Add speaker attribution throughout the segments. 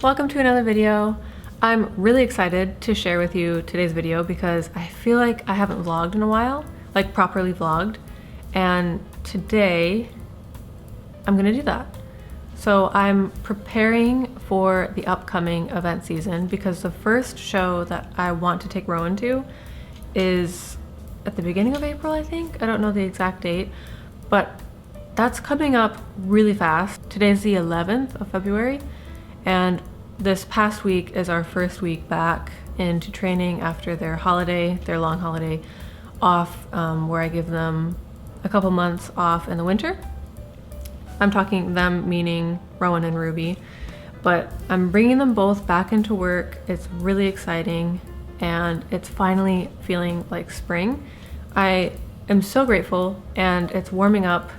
Speaker 1: Welcome to another video. I'm really excited to share with you today's video because I feel like I haven't vlogged in a while, like properly vlogged, and today I'm gonna do that. So I'm preparing for the upcoming event season because the first show that I want to take Rowan to is at the beginning of April, I think. I don't know the exact date, but that's coming up really fast. Today's the 11th of February, and this past week is our first week back into training after their holiday, their long holiday off, where I give them a couple months off in the winter. I'm talking them meaning Rowan and Ruby, but I'm bringing them both back into work. It's really exciting and it's finally feeling like spring. I am so grateful, and it's warming up.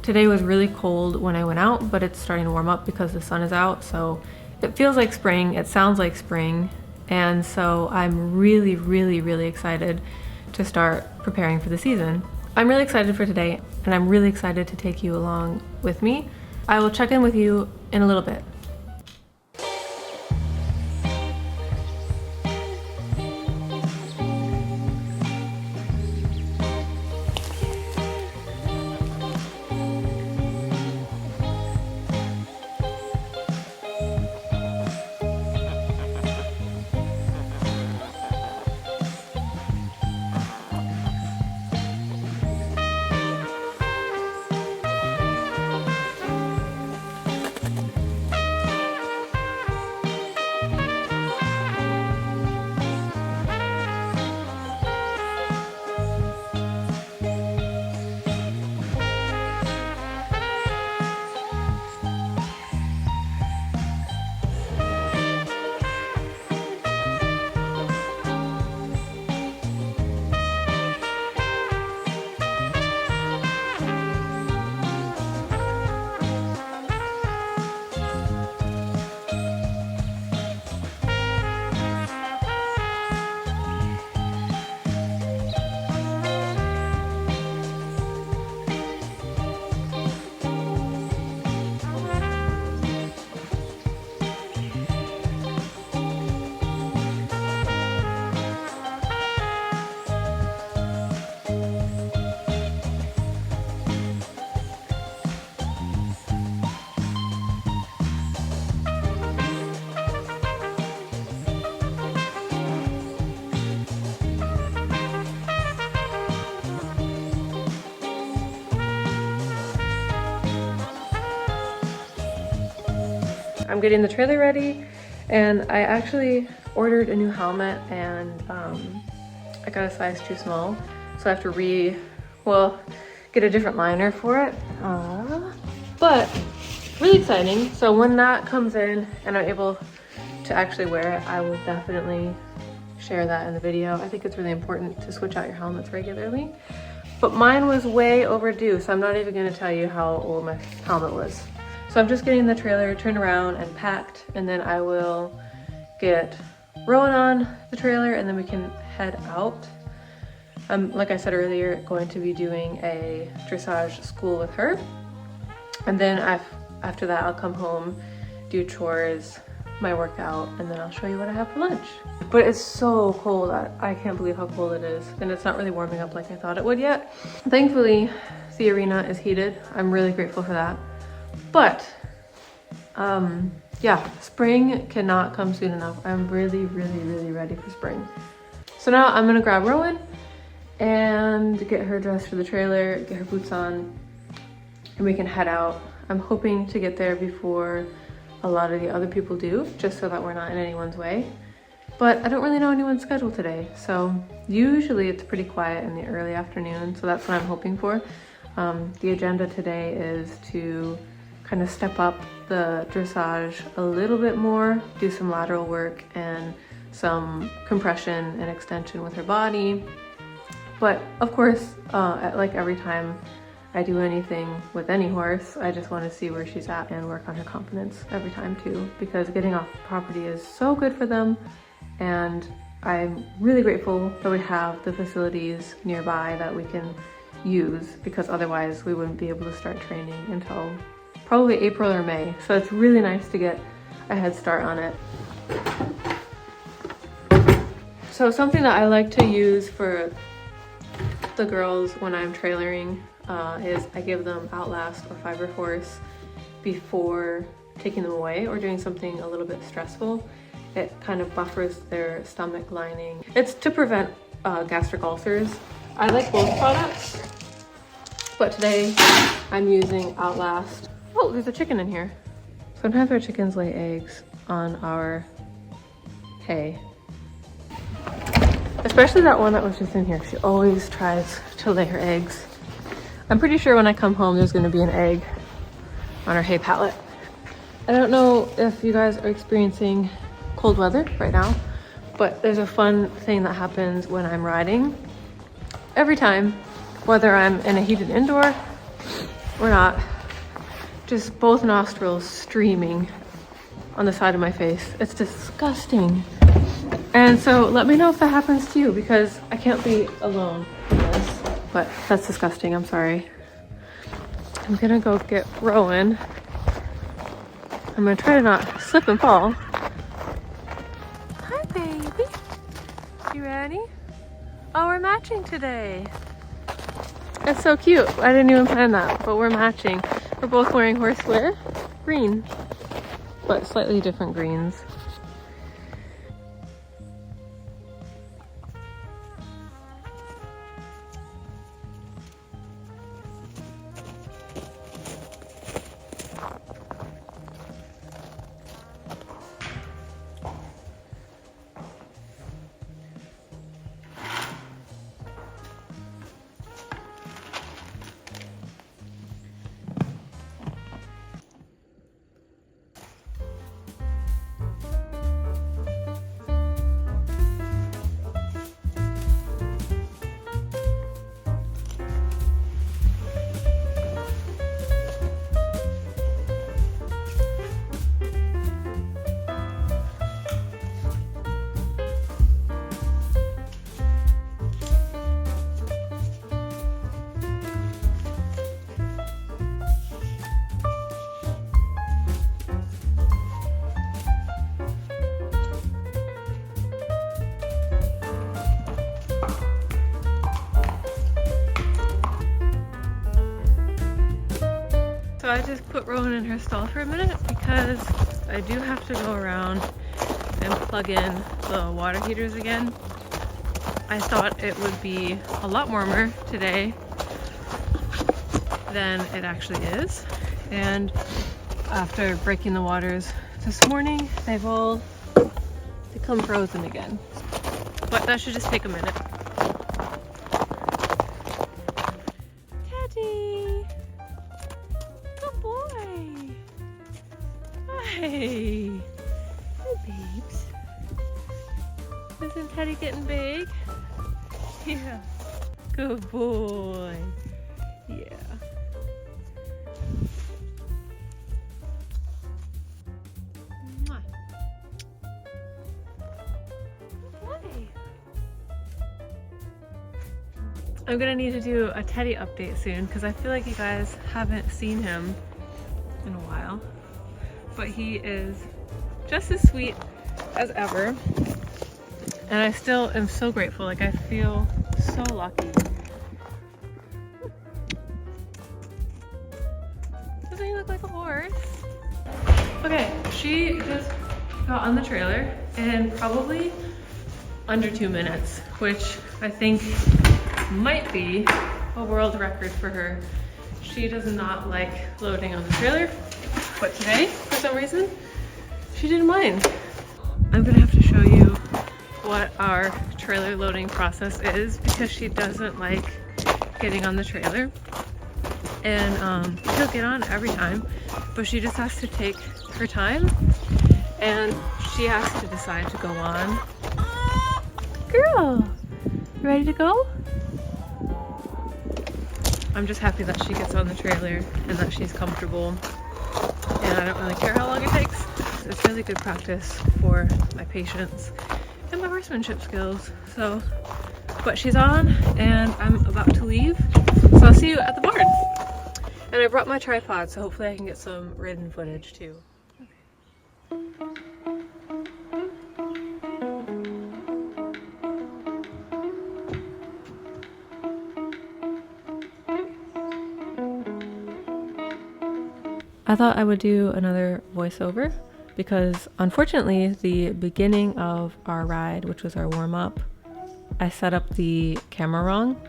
Speaker 1: Today was really cold when I went out, but it's starting to warm up because the sun is out, so it feels like spring, it sounds like spring, and so I'm really excited to start preparing for the season. I'm really excited for today, and I'm really excited to take you along with me. I will check in with you in a little bit. I'm getting the trailer ready, and I actually ordered a new helmet, and I got a size too small, so I have to get a different liner for it. But really exciting. So when that comes in and I'm able to actually wear it, I will definitely share that in the video. I think it's really important to switch out your helmets regularly, but mine was way overdue, so I'm not even going to tell you how old my helmet was. So I'm just getting the trailer turned around and packed, and then I will get Rowan on the trailer, and then we can head out. Like I said earlier, going to be doing a dressage school with her, and then after that I'll come home, do chores, my workout, and then I'll show you what I have for lunch. But it's so cold. I can't believe how cold it is, and it's not really warming up like I thought it would yet. Thankfully, the arena is heated. I'm really grateful for that. But yeah, spring cannot come soon enough. I'm really ready for spring. So now I'm gonna grab Rowan and get her dressed for the trailer, get her boots on, and we can head out. I'm hoping to get there before a lot of the other people do, just so that we're not in anyone's way. But I don't really know anyone's schedule today, so usually it's pretty quiet in the early afternoon, so that's what I'm hoping for. The agenda today is to kind of step up the dressage a little bit more, do some lateral work and some compression and extension with her body. But of course, like every time I do anything with any horse, I just want to see where she's at and work on her confidence every time too, because getting off property is so good for them, and I'm really grateful that we have the facilities nearby that we can use, because otherwise we wouldn't be able to start training until probably April or May. So it's really nice to get a head start on it. So something that I like to use for the girls when I'm trailering is I give them Outlast or Fiber Force before taking them away or doing something a little bit stressful. It kind of buffers their stomach lining. It's to prevent gastric ulcers. I like both products, but today I'm using Outlast. Oh, there's a chicken in here. Sometimes our chickens lay eggs on our hay. Especially that one that was just in here. She always tries to lay her eggs. I'm pretty sure when I come home there's gonna be an egg on our hay pallet. I don't know if you guys are experiencing cold weather right now, but there's a fun thing that happens when I'm riding. Every time, whether I'm in a heated indoor or not, just both nostrils streaming on the side of my face. It's disgusting. And so let me know if that happens to you, because I can't be alone in this, but that's disgusting, I'm sorry. I'm gonna go get Rowan. I'm gonna try to not slip and fall. Hi, baby. You ready? Oh, we're matching today. That's so cute. I didn't even plan that, but we're matching. We're both wearing horsewear, green, but slightly different greens. So I just put Rowan in her stall for a minute because I do have to go around and plug in the water heaters again. I thought it would be a lot warmer today than it actually is. And after breaking the waters this morning, they've all become frozen again. But that should just take a minute. Teddy! Good boy! Hey! Hey, babes. Isn't Teddy getting big? Yeah. Good boy. Yeah. Mwah. Good boy. I'm gonna need to do a Teddy update soon because I feel like you guys haven't seen him in a while. But he is just as sweet as ever. And I still am so grateful. Like, I feel so lucky. Doesn't he look like a horse? Okay, she just got on the trailer in probably under 2 minutes, which I think might be a world record for her. She does not like loading on the trailer, but today, for some reason, she didn't mind. I'm gonna have to show you what our trailer loading process is because she doesn't like getting on the trailer. And she'll get on every time, but she just has to take her time and she has to decide to go on. Girl, you ready to go? I'm just happy that she gets on the trailer and that she's comfortable, and I don't really care how long it takes. It's really good practice for my patience and my horsemanship skills. So, but she's on and I'm about to leave, so I'll see you at the barn. And I brought my tripod, so hopefully I can get some ridden footage too. Okay. I thought I would do another voiceover because unfortunately the beginning of our ride, which was our warm-up, I set up the camera wrong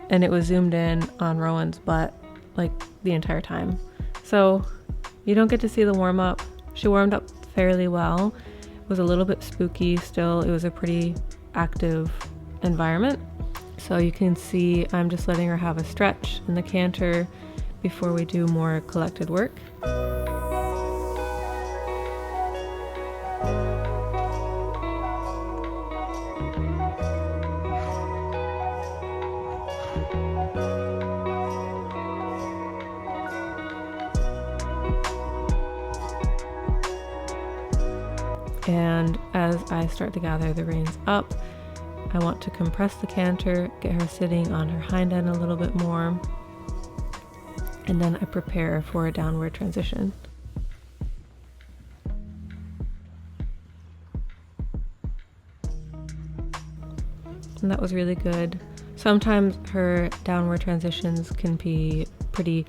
Speaker 1: and it was zoomed in on Rowan's butt like the entire time. So you don't get to see the warm-up. She warmed up fairly well. It was a little bit spooky still. It was a pretty active environment. So you can see I'm just letting her have a stretch in the canter before we do more collected work. And as I start to gather the reins up, I want to compress the canter, get her sitting on her hind end a little bit more, and then I prepare for a downward transition. And that was really good. Sometimes her downward transitions can be pretty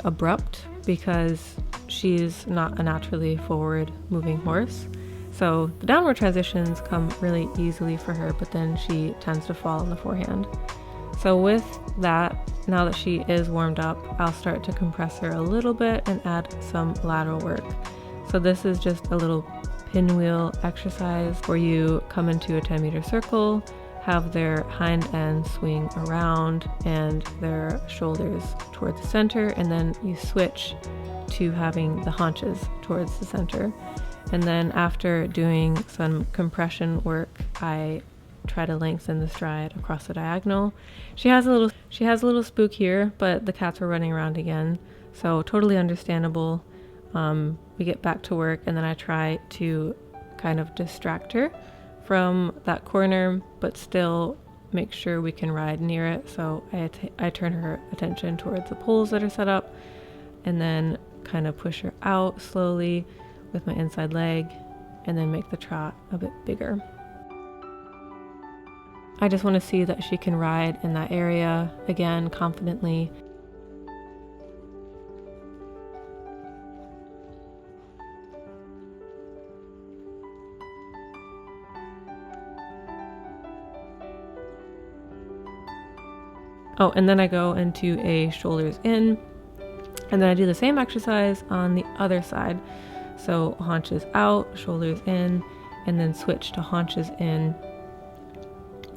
Speaker 1: abrupt because she's not a naturally forward moving horse. So the downward transitions come really easily for her, but then she tends to fall on the forehand. So with that, now that she is warmed up, I'll start to compress her a little bit and add some lateral work. So this is just a little pinwheel exercise where you come into a 10-meter circle, have their hind end swing around and their shoulders towards the center, and then you switch to having the haunches towards the center. And then after doing some compression work, I try to lengthen the stride across the diagonal. She has a little spook here, but the cats were running around again, so totally understandable. We get back to work, and then I try to kind of distract her from that corner, but still make sure we can ride near it. So I turn her attention towards the poles that are set up, and then kind of push her out slowly with my inside leg, and then make the trot a bit bigger. I just want to see that she can ride in that area again confidently. Oh, and then I go into a shoulders in, and then I do the same exercise on the other side. So haunches out, shoulders in, and then switch to haunches in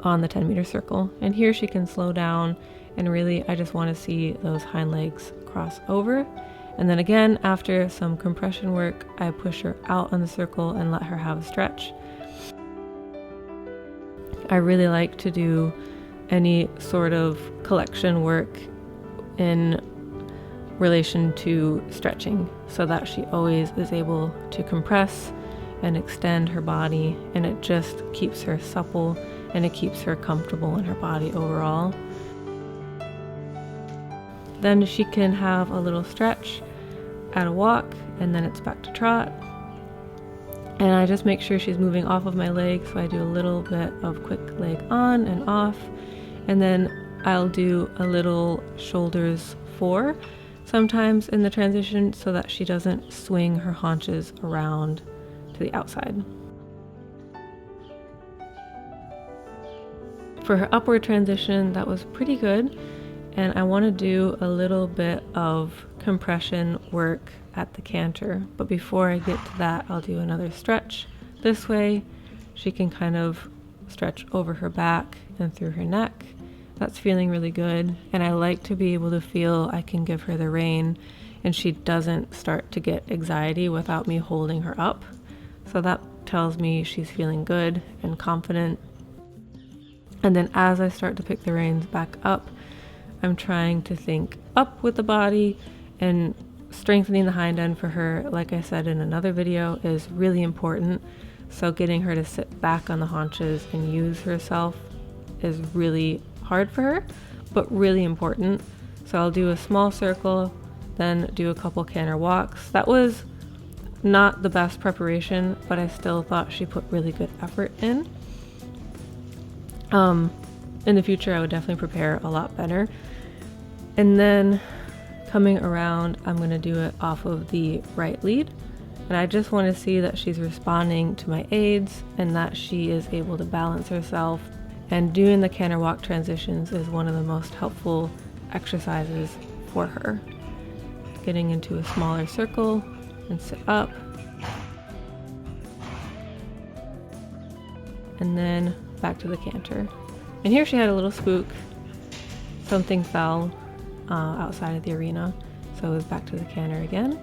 Speaker 1: on the 10-meter circle. And here she can slow down, and really I just want to see those hind legs cross over. And then again, after some compression work, I push her out on the circle and let her have a stretch. I really like to do any sort of collection work in relation to stretching so that she always is able to compress and extend her body, and it just keeps her supple and it keeps her comfortable in her body overall. Then she can have a little stretch at a walk, and then it's back to trot. And I just make sure she's moving off of my leg, so I do a little bit of quick leg on and off, and then I'll do a little shoulders 4 sometimes in the transition so that she doesn't swing her haunches around to the outside. For her upward transition, that was pretty good, and I want to do a little bit of compression work at the canter, but before I get to that, I'll do another stretch. This way she can kind of stretch over her back and through her neck. That's feeling really good, and I like to be able to feel I can give her the rein and she doesn't start to get anxiety without me holding her up. So that tells me she's feeling good and confident. And then as I start to pick the reins back up, I'm trying to think up with the body, and strengthening the hind end for her, like I said in another video, is really important. So getting her to sit back on the haunches and use herself is really hard for her, but really important. So I'll do a small circle, then do a couple canter walks. That was not the best preparation, but I still thought she put really good effort in. In the future, I would definitely prepare a lot better. And then coming around, I'm going to do it off of the right lead. And I just want to see that she's responding to my aids and that she is able to balance herself. And doing the canter walk transitions is one of the most helpful exercises for her. Getting into a smaller circle and sit up. And then back to the canter. And here she had a little spook. Something fell outside of the arena, so it was back to the canter again.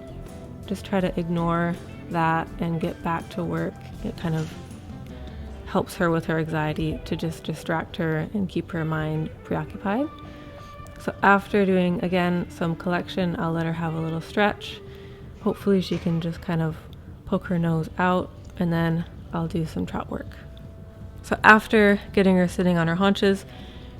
Speaker 1: Just try to ignore that and get back to work. It kind of helps her with her anxiety to just distract her and keep her mind preoccupied. So after doing, again, some collection, I'll let her have a little stretch. Hopefully she can just kind of poke her nose out, and then I'll do some trot work. So after getting her sitting on her haunches,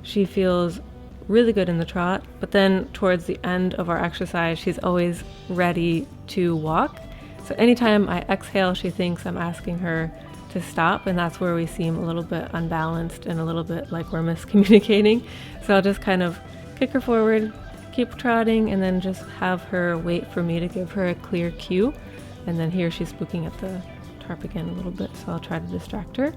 Speaker 1: she feels really good in the trot, but then towards the end of our exercise, she's always ready to walk. So anytime I exhale, she thinks I'm asking her to stop, and that's where we seem a little bit unbalanced and a little bit like we're miscommunicating. So I'll just kind of kick her forward, keep trotting, and then just have her wait for me to give her a clear cue. And then here she's spooking at the tarp again a little bit, so I'll try to distract her.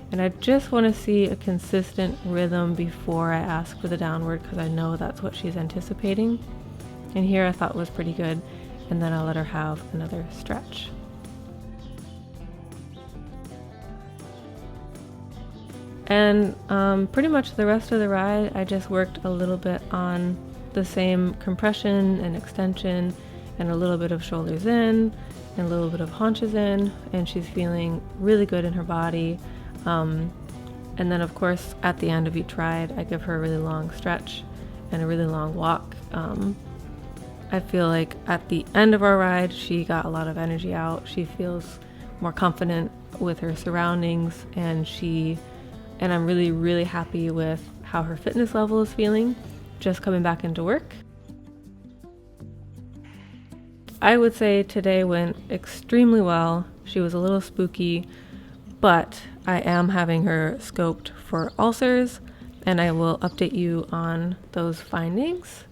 Speaker 1: And I just want to see a consistent rhythm before I ask for the downward, because I know that's what she's anticipating. And here I thought was pretty good. And then I'll let her have another stretch. And pretty much the rest of the ride, I just worked a little bit on the same compression and extension and a little bit of shoulders in and a little bit of haunches in. And she's feeling really good in her body. And then of course at the end of each ride I give her a really long stretch and a really long walk. I feel like at the end of our ride she got a lot of energy out. She feels more confident with her surroundings, and I'm really happy with how her fitness level is feeling just coming back into work. I would say today went extremely well. She was a little spooky, but I am having her scoped for ulcers, and I will update you on those findings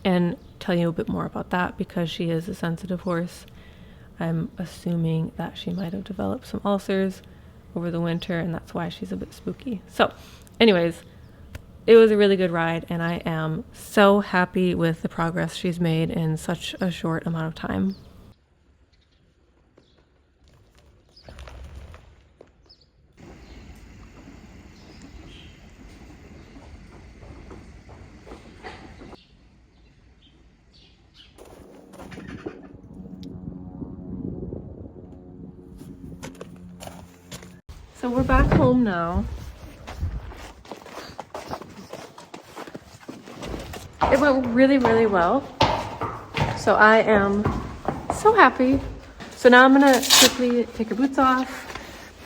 Speaker 1: and tell you a bit more about that, because she is a sensitive horse. I'm assuming that she might have developed some ulcers over the winter, and that's why she's a bit spooky. So anyways, it was a really good ride, and I am so happy with the progress she's made in such a short amount of time. So we're back home now. It went really well. So I am so happy. So now I'm gonna quickly take her boots off,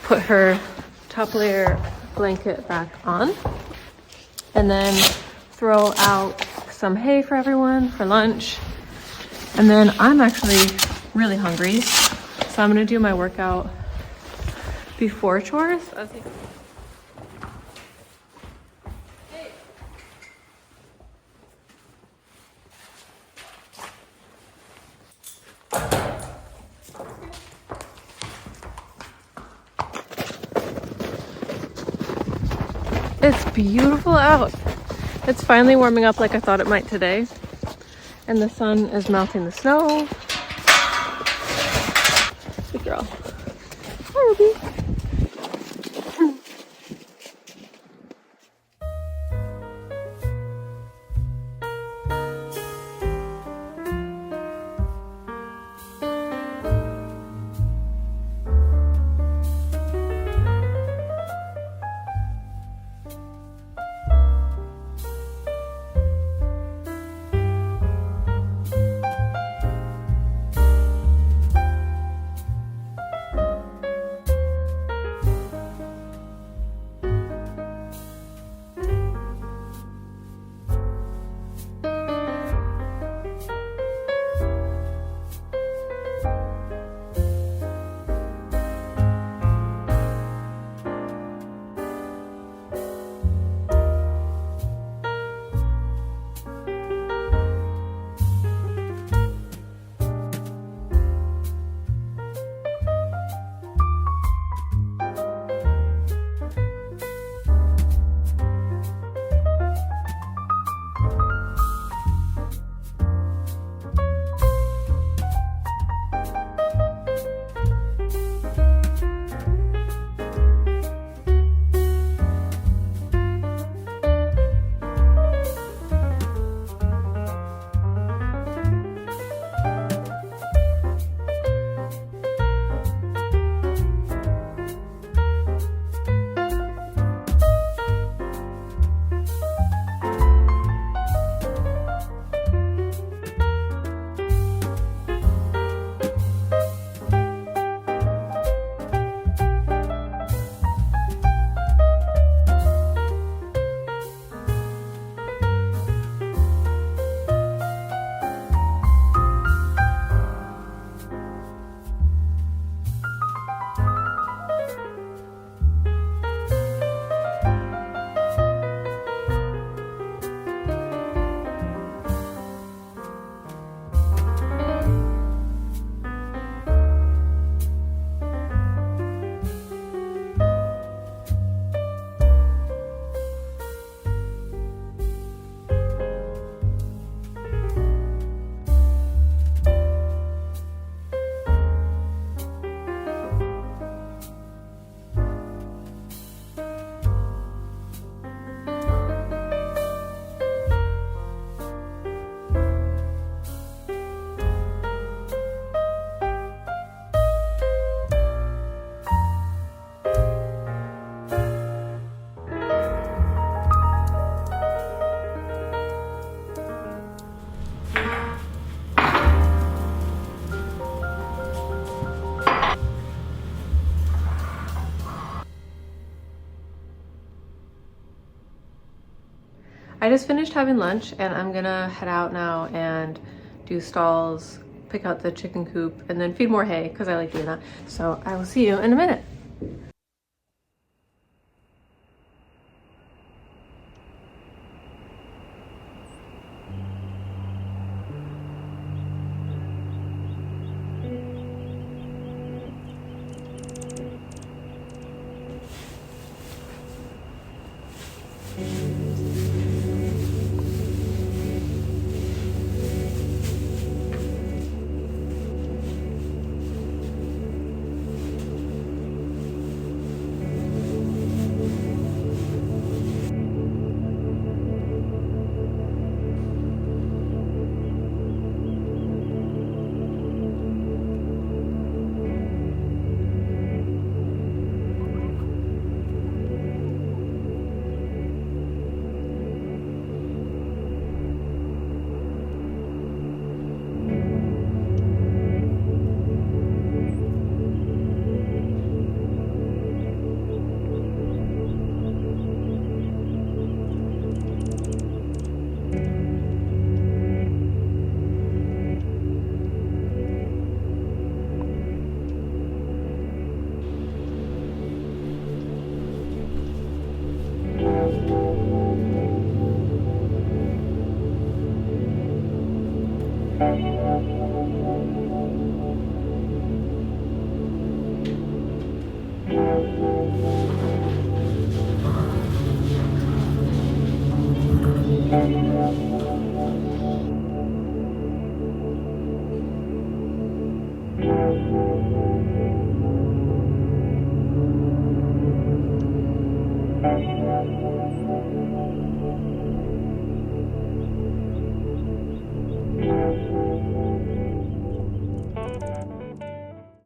Speaker 1: put her top layer blanket back on, and then throw out some hay for everyone for lunch. And then I'm actually really hungry. So I'm gonna do my workout before chores. It's beautiful out. It's finally warming up like I thought it might today. And the sun is melting the snow. Good girl. Hi, Ruby. I just finished having lunch and I'm gonna head out now and do stalls, pick out the chicken coop, and then feed more hay because I like doing that. So I will see you in a minute.